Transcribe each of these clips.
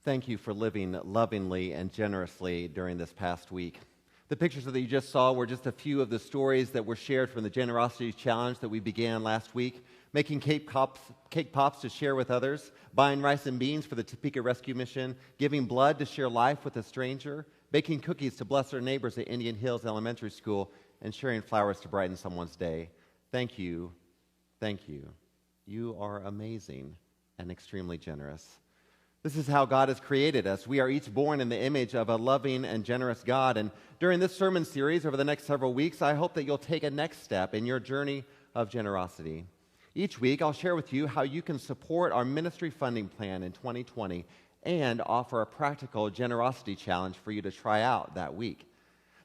Thank you for living lovingly and generously during this past week. The pictures that you just saw were just a few of the stories that were shared from the Generosity Challenge that we began last week. Making cake pops to share with others, buying rice and beans for the Topeka Rescue Mission, giving blood to share life with a stranger, baking cookies to bless our neighbors at Indian Hills Elementary School, and sharing flowers to brighten someone's day. Thank you. Thank you. You are amazing and extremely generous. This is how God has created us. We are each born in the image of a loving and generous God. And during this sermon series over the next several weeks, I hope that you'll take a next step in your journey of generosity. Each week, I'll share with you how you can support our ministry funding plan in 2020 and offer a practical generosity challenge for you to try out that week.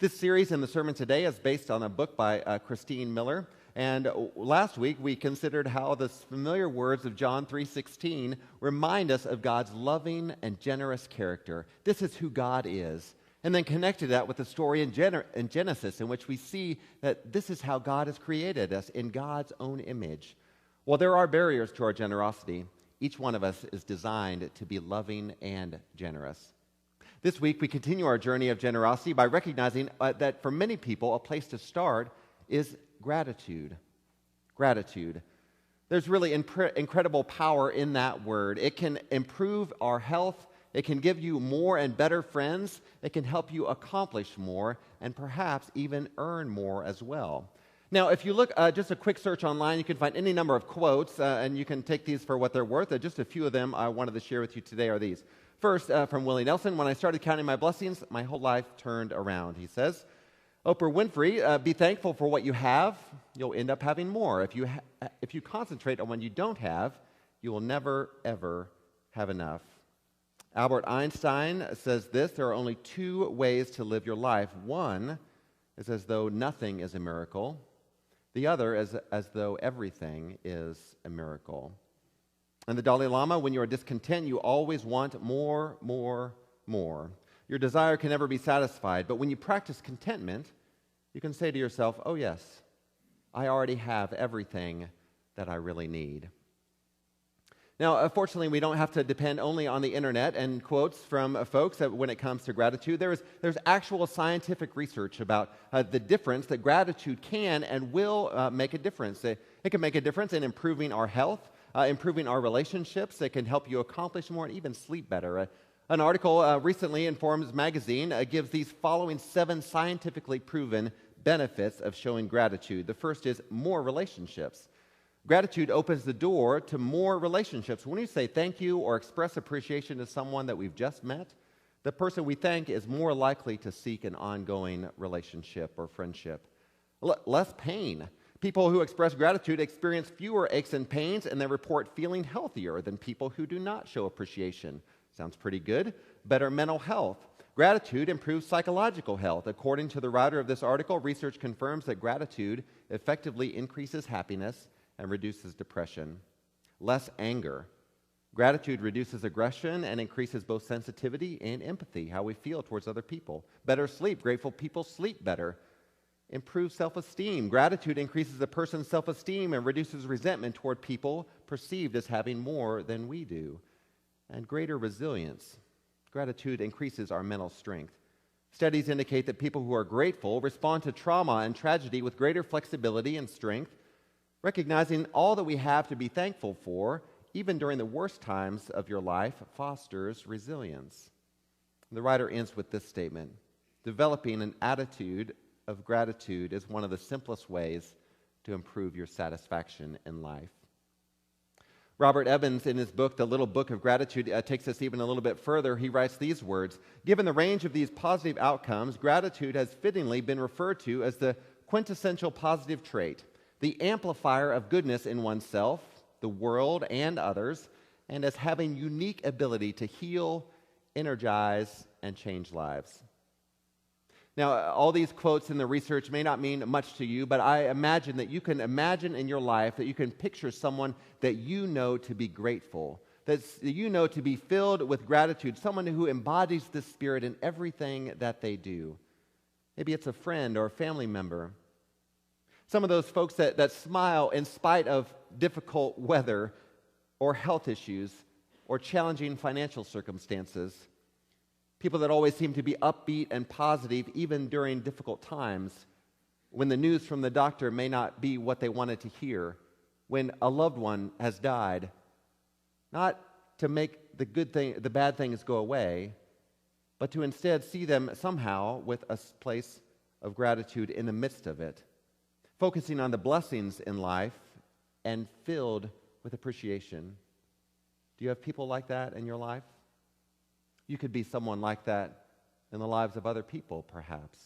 This series and the sermon today is based on a book by Christine Miller. And last week, we considered how the familiar words of John 3:16 remind us of God's loving and generous character. This is who God is. And then connected that with the story in Genesis, in which we see that this is how God has created us in God's own image. While there are barriers to our generosity, each one of us is designed to be loving and generous. This week, we continue our journey of generosity by recognizing that for many people, a place to start is gratitude. Gratitude. There's really incredible power in that word. It can improve our health. It can give you more and better friends. It can help you accomplish more and perhaps even earn more as well. Now, if you look, just a quick search online, you can find any number of quotes, and you can take these for what they're worth. Just a few of them I wanted to share with you today are these. First, from Willie Nelson, when I started counting my blessings, my whole life turned around, he says. Oprah Winfrey, be thankful for what you have. You'll end up having more. If you concentrate on what you don't have, you will never, ever have enough. Albert Einstein says this: there are only two ways to live your life. One is as though nothing is a miracle. The other is as though everything is a miracle. And the Dalai Lama, when you are discontent, you always want more, more, more. Your desire can never be satisfied, but when you practice contentment, you can say to yourself, oh yes, I already have everything that I really need. Now, unfortunately, we don't have to depend only on the internet and quotes from folks when it comes to gratitude. There's actual scientific research about the difference that gratitude can and will make a difference. It can make a difference in improving our health, improving our relationships. It can help you accomplish more and even sleep better. An article recently in Forbes magazine gives these following 7 scientifically proven benefits of showing gratitude. The first is more relationships. Gratitude opens the door to more relationships. When you say thank you or express appreciation to someone that we've just met, the person we thank is more likely to seek an ongoing relationship or friendship. Less pain. People who express gratitude experience fewer aches and pains, and they report feeling healthier than people who do not show appreciation. Sounds pretty good. Better mental health. Gratitude improves psychological health. According to the writer of this article, research confirms that gratitude effectively increases happiness and reduces depression. Less anger. Gratitude reduces aggression and increases both sensitivity and empathy, how we feel towards other people. Better sleep. Grateful people sleep better. Improves self-esteem. Gratitude increases a person's self-esteem and reduces resentment toward people perceived as having more than we do. And greater resilience. Gratitude increases our mental strength. Studies indicate that people who are grateful respond to trauma and tragedy with greater flexibility and strength. Recognizing all that we have to be thankful for, even during the worst times of your life, fosters resilience. The writer ends with this statement: developing an attitude of gratitude is one of the simplest ways to improve your satisfaction in life. Robert Evans, in his book, The Little Book of Gratitude, takes us even a little bit further. He writes these words: given the range of these positive outcomes, gratitude has fittingly been referred to as the quintessential positive trait, the amplifier of goodness in oneself, the world, and others, and as having unique ability to heal, energize, and change lives. Now, all these quotes in the research may not mean much to you, but I imagine that you can imagine in your life that you can picture someone that you know to be grateful, that you know to be filled with gratitude, someone who embodies this spirit in everything that they do. Maybe it's a friend or a family member. Some of those folks that smile in spite of difficult weather or health issues, or challenging financial circumstances. People that always seem to be upbeat and positive even during difficult times, when the news from the doctor may not be what they wanted to hear, when a loved one has died. Not to make the bad things go away, but to instead see them somehow with a place of gratitude in the midst of it, focusing on the blessings in life and filled with appreciation. Do you have people like that in your life? You could be someone like that in the lives of other people, perhaps.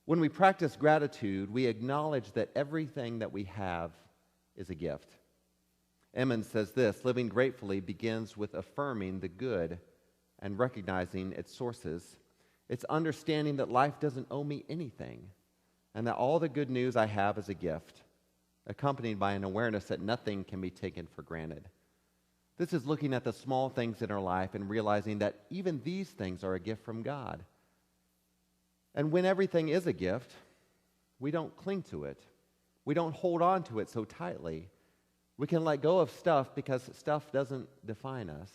When we practice gratitude, we acknowledge that everything that we have is a gift. Emmons says this: living gratefully begins with affirming the good and recognizing its sources. It's understanding that life doesn't owe me anything, and that all the good news I have is a gift, accompanied by an awareness that nothing can be taken for granted. This is looking at the small things in our life and realizing that even these things are a gift from God. And when everything is a gift, we don't cling to it. We don't hold on to it so tightly. We can let go of stuff because stuff doesn't define us.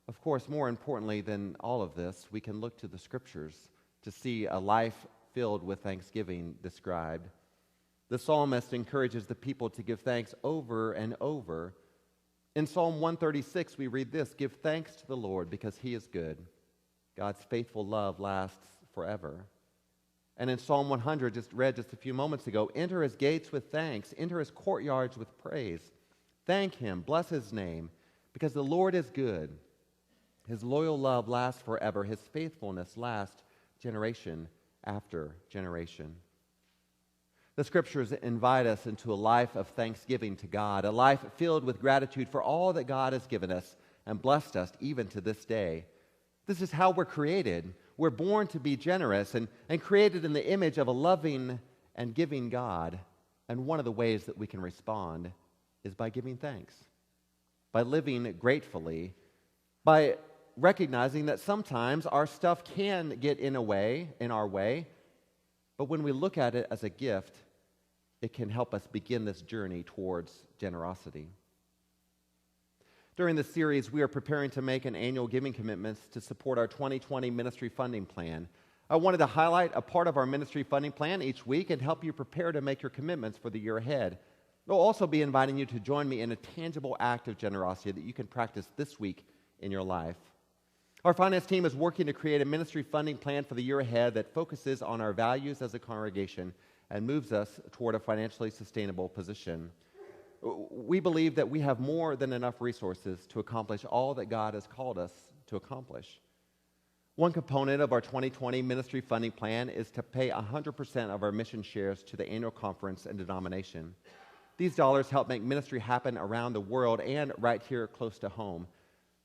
Of course, more importantly than all of this, we can look to the Scriptures to see a life filled with thanksgiving described. The psalmist encourages the people to give thanks over and over. In Psalm 136, we read this: "Give thanks to the Lord because He is good. God's faithful love lasts forever." And in Psalm 100, just read just a few moments ago, "Enter His gates with thanks, enter His courtyards with praise. Thank Him, bless His name, because the Lord is good. His loyal love lasts forever. His faithfulness lasts generation after generation." The Scriptures invite us into a life of thanksgiving to God, a life filled with gratitude for all that God has given us and blessed us even to this day. This is how we're created. We're born to be generous and created in the image of a loving and giving God. And one of the ways that we can respond is by giving thanks, by living gratefully, by recognizing that sometimes our stuff can get in our way, but when we look at it as a gift, it can help us begin this journey towards generosity. During this series, we are preparing to make an annual giving commitment to support our 2020 ministry funding plan. I wanted to highlight a part of our ministry funding plan each week and help you prepare to make your commitments for the year ahead. We'll also be inviting you to join me in a tangible act of generosity that you can practice this week in your life. Our finance team is working to create a ministry funding plan for the year ahead that focuses on our values as a congregation and moves us toward a financially sustainable position. We believe that we have more than enough resources to accomplish all that God has called us to accomplish. One component of our 2020 ministry funding plan is to pay 100% of our mission shares to the annual conference and denomination. These dollars help make ministry happen around the world and right here close to home.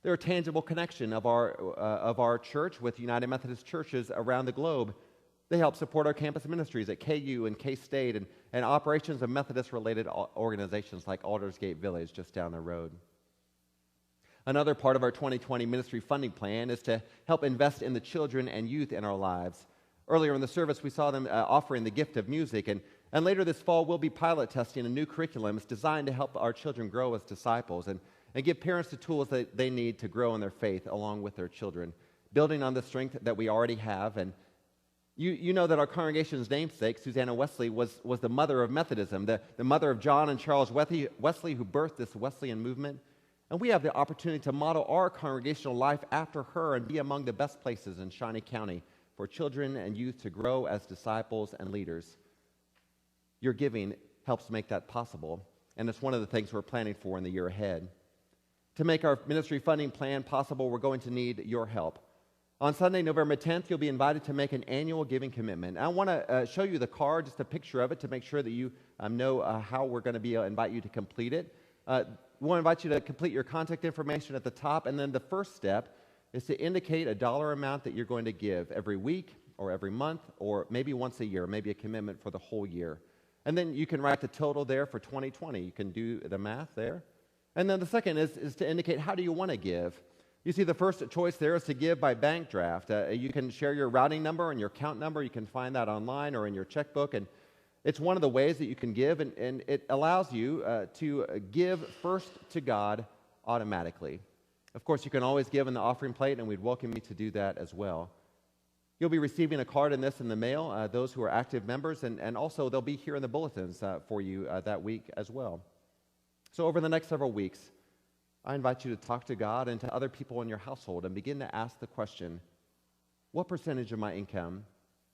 They're a tangible connection of our church with United Methodist churches around the globe. They help support our campus ministries at KU and K-State and operations of Methodist-related organizations like Aldersgate Village just down the road. Another part of our 2020 ministry funding plan is to help invest in the children and youth in our lives. Earlier in the service, we saw them offering the gift of music, and later this fall, we'll be pilot testing a new curriculum that's designed to help our children grow as disciples and give parents the tools that they need to grow in their faith along with their children, building on the strength that we already have. And you know that our congregation's namesake, Susanna Wesley, was the mother of Methodism, the mother of John and Charles Wesley, who birthed this Wesleyan movement. And we have the opportunity to model our congregational life after her and be among the best places in Shawnee County for children and youth to grow as disciples and leaders. Your giving helps make that possible, and it's one of the things we're planning for in the year ahead. To make our ministry funding plan possible, we're going to need your help. On Sunday, November 10th, you'll be invited to make an annual giving commitment. I want to show you the card, just a picture of it, to make sure that you know how we're going to invite you to complete it. We want to invite you to complete your contact information at the top, and then the first step is to indicate a dollar amount that you're going to give every week or every month or maybe once a year, maybe a commitment for the whole year. And then you can write the total there for 2020. You can do the math there. And then the second is to indicate how do you want to give. You see, the first choice there is to give by bank draft. You can share your routing number and your account number. You can find that online or in your checkbook. And It's one of the ways that you can give, and it allows you to give first to God automatically. Of course, you can always give in the offering plate, and we'd welcome you to do that as well. You'll be receiving a card in the mail, those who are active members, and also they'll be here in the bulletins for you that week as well. So over the next several weeks, I invite you to talk to God and to other people in your household and begin to ask the question, what percentage of my income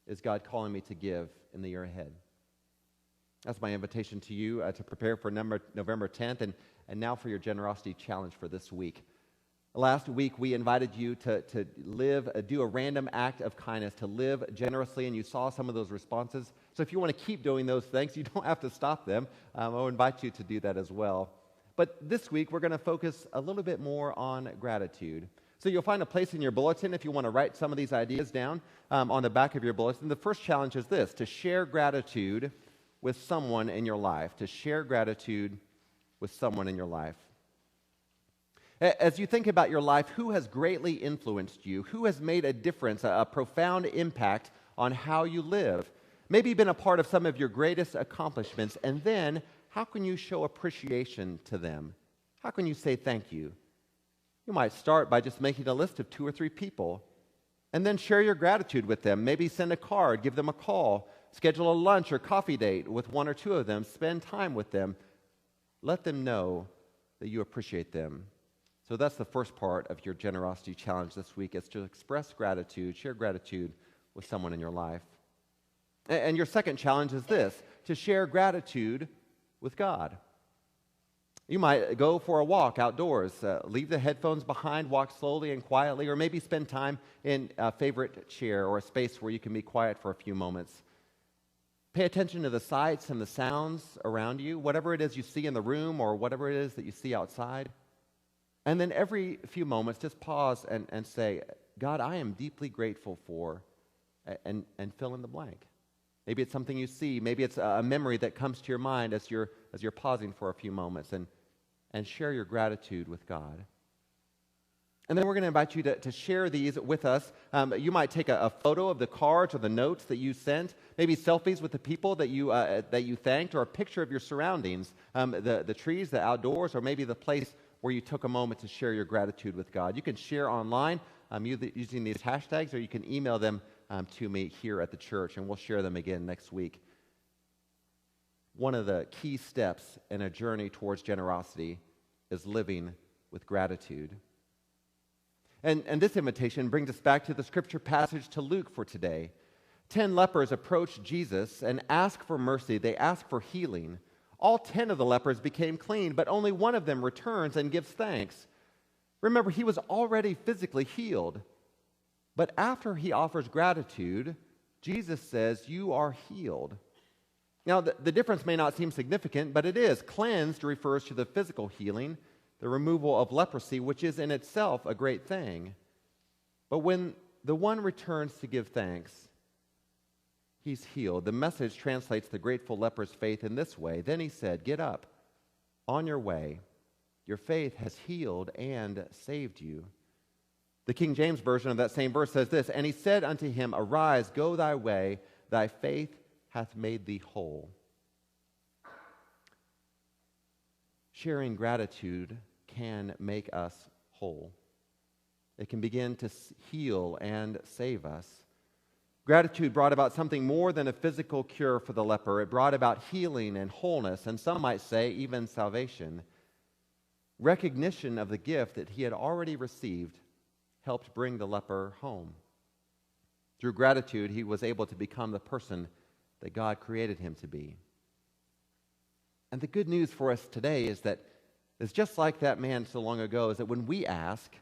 is God calling me to give in the year ahead? That's my invitation to you to prepare for November 10th and now for your generosity challenge for this week. Last week, we invited you to do a random act of kindness, to live generously, and you saw some of those responses. So if you want to keep doing those things, you don't have to stop them. I'll invite you to do that as well. But this week, we're going to focus a little bit more on gratitude. So you'll find a place in your bulletin if you want to write some of these ideas down on the back of your bulletin. The first challenge is this, to share gratitude with someone in your life, to share gratitude with someone in your life. As you think about your life, who has greatly influenced you? Who has made a difference, a profound impact on how you live? Maybe been a part of some of your greatest accomplishments, and then how can you show appreciation to them? How can you say thank you? You might start by just making a list of 2 or 3 people, and then share your gratitude with them. Maybe send a card, give them a call, schedule a lunch or coffee date with 1 or 2 of them, spend time with them. Let them know that you appreciate them. So that's the first part of your generosity challenge this week, is to express gratitude, share gratitude with someone in your life. And your second challenge is this, to share gratitude with God. You might go for a walk outdoors, leave the headphones behind, walk slowly and quietly, or maybe spend time in a favorite chair or a space where you can be quiet for a few moments. Pay attention to the sights and the sounds around you, whatever it is you see in the room or whatever it is that you see outside. And then every few moments, just pause and say, God, I am deeply grateful for, and fill in the blank. Maybe it's something you see. Maybe it's a memory that comes to your mind as you're pausing for a few moments, and share your gratitude with God. And then we're going to invite you to share these with us. You might take a photo of the cards or the notes that you sent, maybe selfies with the people that you thanked, or a picture of your surroundings, the trees, the outdoors, or maybe the place where you took a moment to share your gratitude with God. You can share online using these hashtags, or you can email them to me here at the church, and we'll share them again next week. One of the key steps in a journey towards generosity is living with gratitude. And this invitation brings us back to the scripture passage to Luke for today. 10 lepers approached Jesus and asked for mercy. They asked for healing. All 10 of the lepers became clean, but only one of them returns and gives thanks. Remember, he was already physically healed. But after he offers gratitude, Jesus says, "You are healed." Now, the difference may not seem significant, but it is. Cleansed refers to the physical healing, the removal of leprosy, which is in itself a great thing. But when the one returns to give thanks, he's healed. The Message translates the grateful leper's faith in this way. Then he said, "Get up, on your way. Your faith has healed and saved you." The King James Version of that same verse says this, "And he said unto him, Arise, go thy way, thy faith hath made thee whole." Sharing gratitude can make us whole. It can begin to heal and save us. Gratitude brought about something more than a physical cure for the leper. It brought about healing and wholeness, and some might say even salvation. Recognition of the gift that he had already received helped bring the leper home. Through gratitude, he was able to become the person that God created him to be. And the good news for us today is that it's just like that man so long ago, is that when we ask,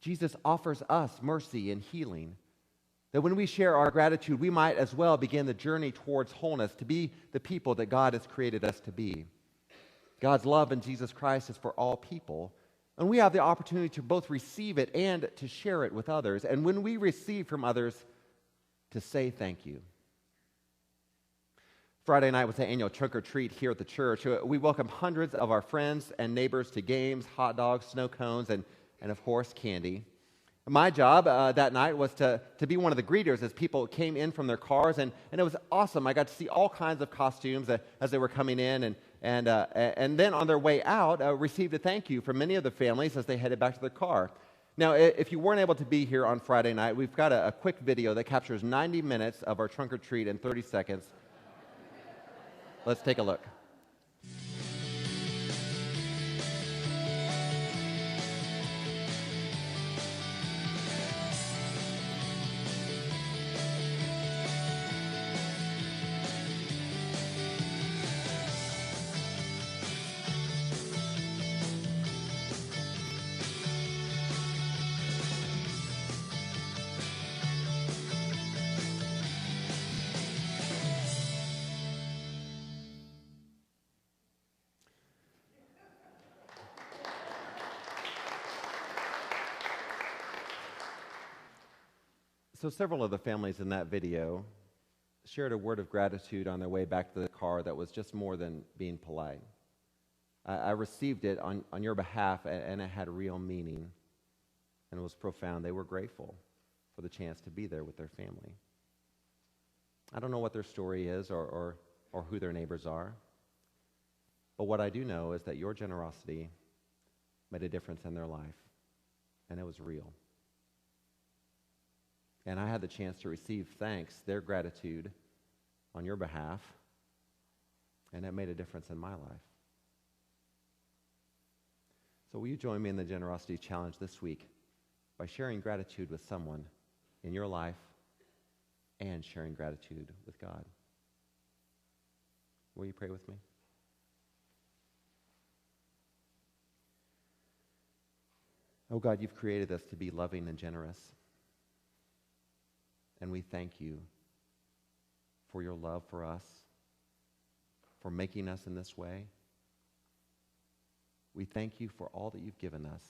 Jesus offers us mercy and healing. That when we share our gratitude, we might as well begin the journey towards wholeness, to be the people that God has created us to be. God's love in Jesus Christ is for all people, and we have the opportunity to both receive it and to share it with others. And when we receive from others, to say thank you. Friday night was the annual Trunk or Treat here at the church. We welcomed hundreds of our friends and neighbors to games, hot dogs, snow cones, and of course, candy. My job that night was to be one of the greeters as people came in from their cars, and it was awesome. I got to see all kinds of costumes as they were coming in, and then on their way out, received a thank you from many of the families as they headed back to their car. Now, if you weren't able to be here on Friday night, we've got a quick video that captures 90 minutes of our trunk or treat in 30 seconds. Let's take a look. So several of the families in that video shared a word of gratitude on their way back to the car that was just more than being polite. I received it on your behalf, and it had real meaning, and it was profound. They were grateful for the chance to be there with their family. I don't know what their story is or who their neighbors are, but what I do know is that your generosity made a difference in their life, and it was real. And I had the chance to receive thanks, their gratitude, on your behalf, and it made a difference in my life. So will you join me in the Generosity Challenge this week by sharing gratitude with someone in your life and sharing gratitude with God? Will you pray with me? Oh God, you've created us to be loving and generous. And we thank you for your love for us, for making us in this way. We thank you for all that you've given us,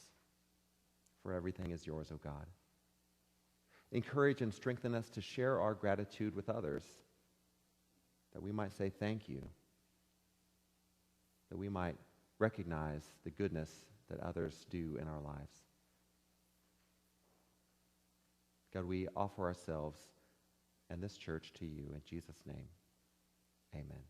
for everything is yours, O God. Encourage and strengthen us to share our gratitude with others, that we might say thank you, that we might recognize the goodness that others do in our lives. God, we offer ourselves and this church to you in Jesus' name. Amen.